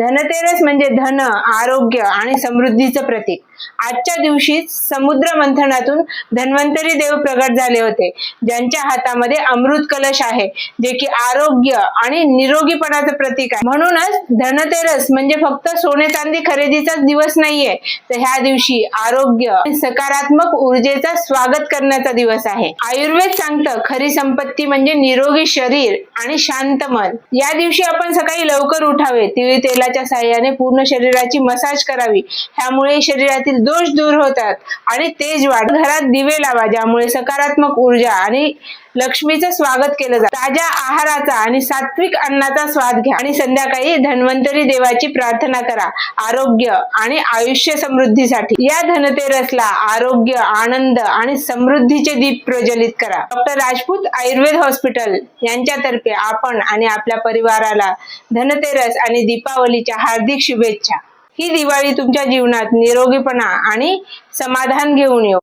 धनतेरस म्हणजे धन, आरोग्य आणि समृद्धीचं प्रतीक. आजच्या दिवशी समुद्र मंथनातून धन्वंतरी देव प्रगट झाले होते, ज्यांच्या हातामध्ये अमृत कलश आहे, जे की आरोग्य आणि निरोगीपणाचं प्रतीक आहे. म्हणूनच धनतेरस म्हणजे फक्त सोने चांदी खरेदीचाच दिवस नाहीये, तर ह्या दिवशी आरोग्य आणि सकारात्मक ऊर्जेचा स्वागत करण्याचा दिवस आहे. आयुर्वेद सांगतं, खरी संपत्ती म्हणजे निरोगी शरीर आणि शांत मन. या दिवशी आपण सकाळी लवकर उठावे, तिळी तेलाच्या साहाय्याने पूर्ण शरीराची मसाज करावी, ह्यामुळे शरीरातील दोष दूर होतात आणि तेज वाढ. घरात दिवे लावा, ज्यामुळे सकारात्मक ऊर्जा आणि लक्ष्मीचं स्वागत केलं जातं. ताज्या आहाराचा आणि सात्विक अन्नाचा स्वाद घ्या आणि संध्याकाळी धन्वंतरी देवाची प्रार्थना करा, आरोग्य आणि आयुष्य समृद्धीसाठी. या धनतेरसला आरोग्य, आनंद आणि समृद्धीचे दीप प्रज्वलित करा. डॉक्टर राजपूत आयुर्वेद हॉस्पिटल यांच्यातर्फे आपण आणि आपल्या परिवाराला धनतेरस आणि दीपावलीच्या हार्दिक शुभेच्छा. ही दिवाळी तुमच्या जीवनात निरोगीपणा आणि समाधान घेऊन येऊ.